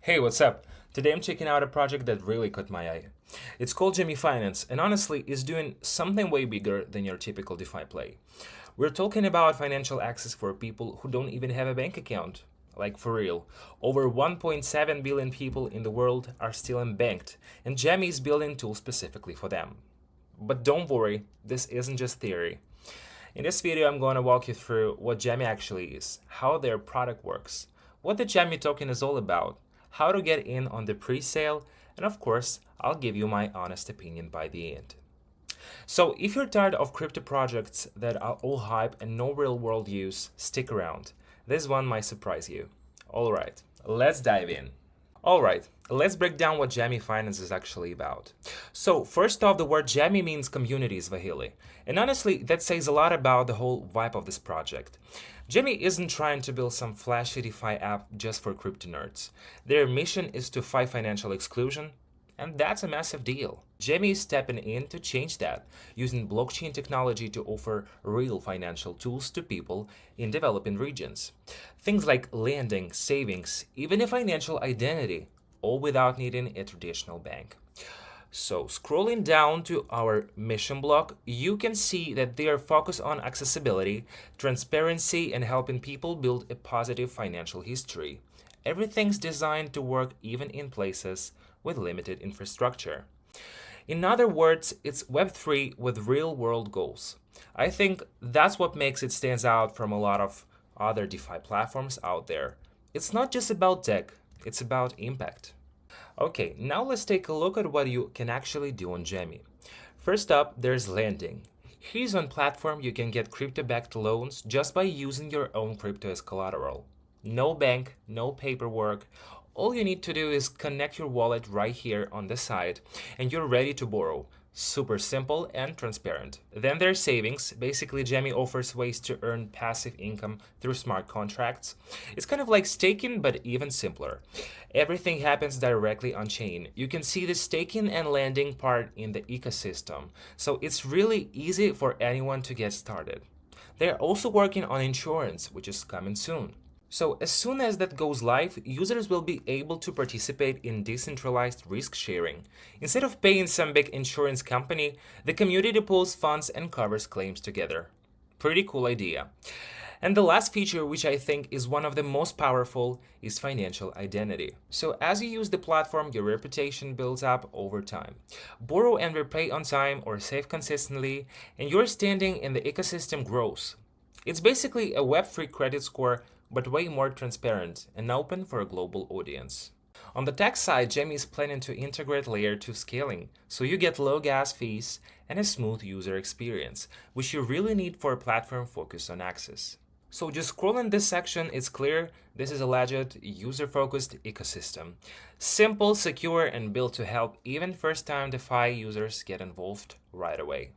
Hey, what's up? Today I'm checking out a project that really caught my eye. It's called Jamii Finance, and honestly, is doing something way bigger than your typical DeFi play. We're talking about financial access for people who don't even have a bank account. Like for real, over 1.7 billion people in the world are still unbanked, and Jamii is building tools specifically for them. But don't worry, this isn't just theory. In this video, I'm going to walk you through what Jamii actually is, how their product works, what the Jamii token is all about, how to get in on the pre-sale, and of course, I'll give you my honest opinion by the end. So if you're tired of crypto projects that are all hype and no real-world use, stick around. This one might surprise you. Alright, let's dive in. Alright, let's break down what Jamii Finance is actually about. So first off, the word Jamii means community in Swahili. And honestly, that says a lot about the whole vibe of this project. Jamii isn't trying to build some flashy DeFi app just for crypto nerds. Their mission is to fight financial exclusion, and that's a massive deal. Jamii is stepping in to change that, using blockchain technology to offer real financial tools to people in developing regions. Things like lending, savings, even a financial identity, all without needing a traditional bank. So scrolling down to our mission block, you can see that they are focused on accessibility, transparency, and helping people build a positive financial history. Everything's designed to work even in places with limited infrastructure. In other words, it's Web3 with real-world goals. I think that's what makes it stand out from a lot of other DeFi platforms out there. It's not just about tech, it's about impact. Okay, now let's take a look at what you can actually do on Jamii. First up, there's lending. Here's one platform you can get crypto-backed loans just by using your own crypto as collateral. No bank, no paperwork. All you need to do is connect your wallet right here on the side, and you're ready to borrow. Super simple and transparent. Then there's savings. Basically, Jamii offers ways to earn passive income through smart contracts. It's kind of like staking, but even simpler. Everything happens directly on chain. You can see the staking and lending part in the ecosystem, so it's really easy for anyone to get started. They're also working on insurance, which is coming soon. So as soon as that goes live, users will be able to participate in decentralized risk sharing. Instead of paying some big insurance company, the community pools funds and covers claims together. Pretty cool idea. And the last feature, which I think is one of the most powerful, is financial identity. So as you use the platform, your reputation builds up over time. Borrow and repay on time or save consistently, and your standing in the ecosystem grows. It's basically a Web3 credit score, but way more transparent and open for a global audience. On the tech side, Jamii is planning to integrate layer 2 scaling, so you get low gas fees and a smooth user experience, which you really need for a platform focused on access. So just scrolling this section, it's clear this is a legit, user-focused ecosystem. Simple, secure, and built to help even first-time DeFi users get involved right away.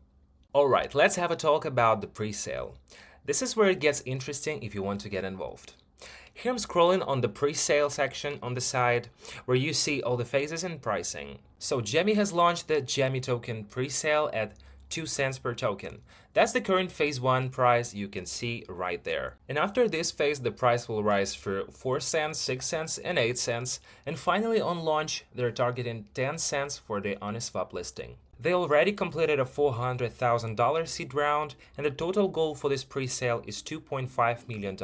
Alright, let's have a talk about the pre-sale. This is where it gets interesting if you want to get involved. Here I'm scrolling on the pre-sale section on the side where you see all the phases and pricing. So Jamii has launched the JAMI token pre-sale at 2 cents per token. That's the current phase 1 price you can see right there. And after this phase, the price will rise for 4 cents, 6 cents, and 8 cents. And finally on launch, they're targeting 10 cents for the Uniswap listing. They already completed a $400,000 seed round, and the total goal for this pre-sale is $2.5 million.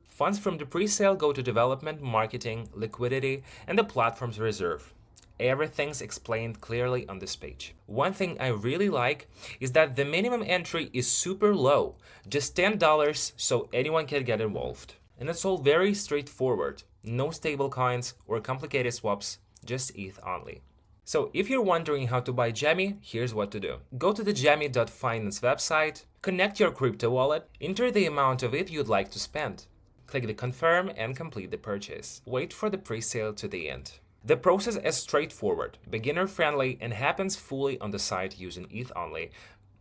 Funds from the pre-sale go to development, marketing, liquidity, and the platform's reserve. Everything's explained clearly on this page. One thing I really like is that the minimum entry is super low, just $10, so anyone can get involved. And it's all very straightforward. No stablecoins or complicated swaps, just ETH only. So if you're wondering how to buy Jamii, here's what to do. Go to the jamii.finance website, connect your crypto wallet, enter the amount of it you'd like to spend. Click the confirm and complete the purchase. Wait for the pre-sale to the end. The process is straightforward, beginner-friendly, and happens fully on the site using ETH only.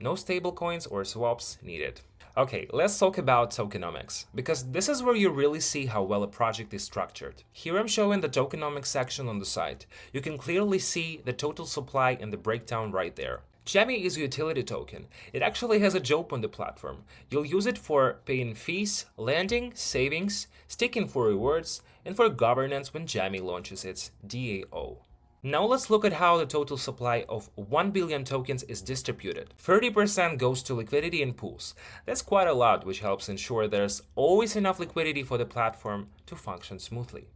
No stablecoins or swaps needed. Okay, let's talk about tokenomics, because this is where you really see how well a project is structured. Here I'm showing the tokenomics section on the site. You can clearly see the total supply and the breakdown right there. JAMI is a utility token. It actually has a job on the platform. You'll use it for paying fees, lending, savings, staking for rewards, and for governance when JAMI launches its DAO. Now let's look at how the total supply of 1 billion tokens is distributed. 30% goes to liquidity and pools. That's quite a lot, which helps ensure there's always enough liquidity for the platform to function smoothly.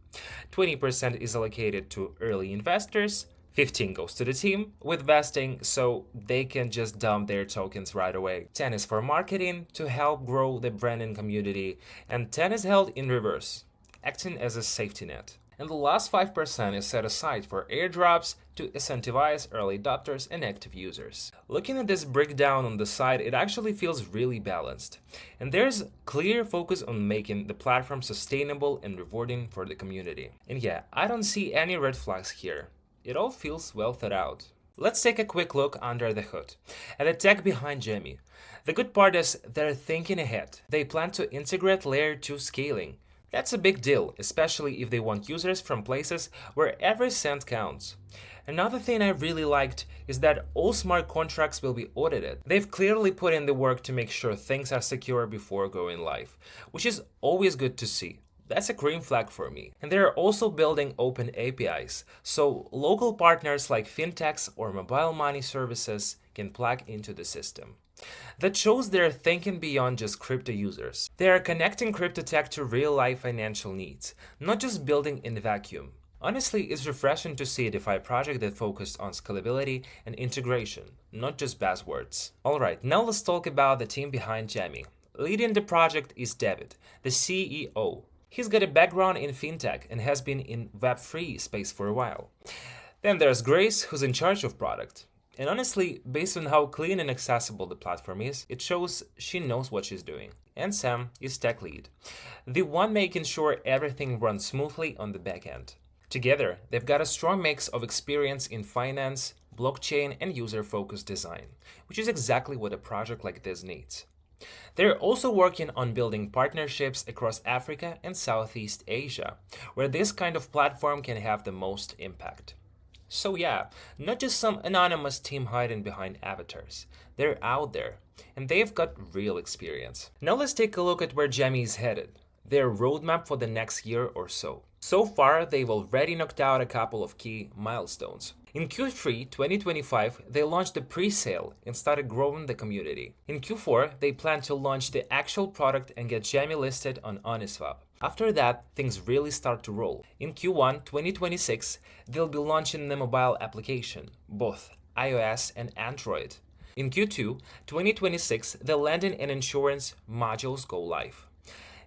20% is allocated to early investors. 15 goes to the team with vesting, so they can just dump their tokens right away. 10 is for marketing to help grow the brand and community, and 10 is held in reverse, acting as a safety net. And the last 5% is set aside for airdrops to incentivize early adopters and active users. Looking at this breakdown on the side, it actually feels really balanced. And there's clear focus on making the platform sustainable and rewarding for the community. And yeah, I don't see any red flags here. It all feels well thought out. Let's take a quick look under the hood at the tech behind JAMI. The good part is they're thinking ahead. They plan to integrate layer 2 scaling. That's a big deal, especially if they want users from places where every cent counts. Another thing I really liked is that all smart contracts will be audited. They've clearly put in the work to make sure things are secure before going live, which is always good to see. That's a green flag for me. And they're also building open APIs, so local partners like fintechs or mobile money services can plug into the system. That shows they're thinking beyond just crypto users. They are connecting crypto tech to real-life financial needs, not just building in a vacuum. Honestly, it's refreshing to see a DeFi project that focused on scalability and integration, not just buzzwords. Alright, now let's talk about the team behind JAMI. Leading the project is David, the CEO. He's got a background in fintech and has been in Web3 space for a while. Then there's Grace, who's in charge of product. And honestly, based on how clean and accessible the platform is, it shows she knows what she's doing. And Sam is tech lead, the one making sure everything runs smoothly on the back end. Together, they've got a strong mix of experience in finance, blockchain, and user-focused design, which is exactly what a project like this needs. They're also working on building partnerships across Africa and Southeast Asia, where this kind of platform can have the most impact. So yeah, not just some anonymous team hiding behind avatars. They're out there, and they've got real experience. Now let's take a look at where JAMI is headed, their roadmap for the next year or so. So far, they've already knocked out a couple of key milestones. In Q3 2025, they launched the pre-sale and started growing the community. In Q4, they plan to launch the actual product and get JAMI listed on Uniswap. After that, things really start to roll. In Q1 2026, they'll be launching the mobile application, both iOS and Android. In Q2 2026, the lending and insurance modules go live.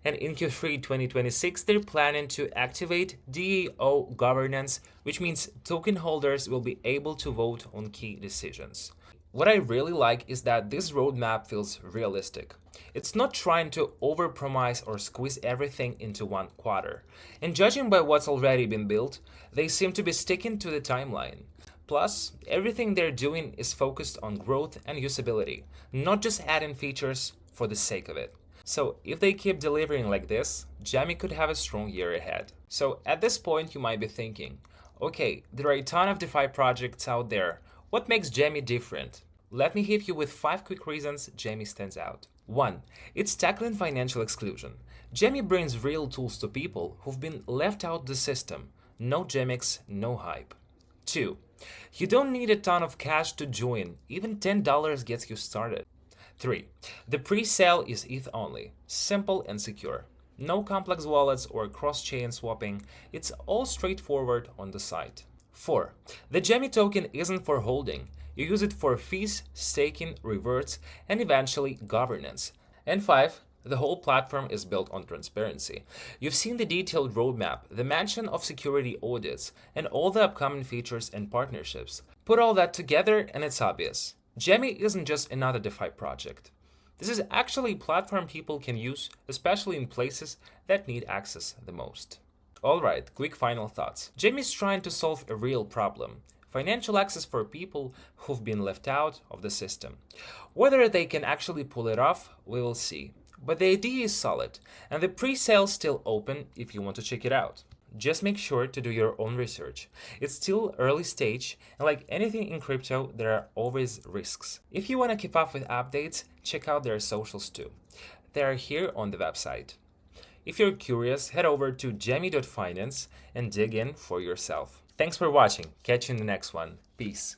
And in Q3 2026, they're planning to activate DAO governance, which means token holders will be able to vote on key decisions. What I really like is that this roadmap feels realistic. It's not trying to overpromise or squeeze everything into one quarter. And judging by what's already been built, they seem to be sticking to the timeline. Plus, everything they're doing is focused on growth and usability, not just adding features for the sake of it. So if they keep delivering like this, JAMI could have a strong year ahead. So at this point, you might be thinking, okay, there are a ton of DeFi projects out there. What makes JAMI different? Let me hit you with 5 quick reasons JAMI stands out. 1. It's tackling financial exclusion. JAMI brings real tools to people who've been left out of the system. No gimmicks, no hype. 2. You don't need a ton of cash to join. Even $10 gets you started. 3. The pre-sale is ETH only, simple and secure. No complex wallets or cross-chain swapping, it's all straightforward on the site. 4. The JAMI token isn't for holding. You use it for fees, staking, rewards, and eventually governance. And 5. The whole platform is built on transparency. You've seen the detailed roadmap, the mention of security audits, and all the upcoming features and partnerships. Put all that together and it's obvious. JAMI isn't just another DeFi project. This is actually a platform people can use, especially in places that need access the most. Alright, quick final thoughts. JAMI is trying to solve a real problem. Financial access for people who've been left out of the system. Whether they can actually pull it off, we will see. But the idea is solid, and the pre-sale is still open if you want to check it out. just make sure to do your own research. It's still early stage, and like anything in crypto, there are always risks. If you want to keep up with updates, check out their socials too. They are here on the website. If you're curious, head over to jamii.finance and dig in for yourself. Thanks for watching. Catch you in the next one. Peace.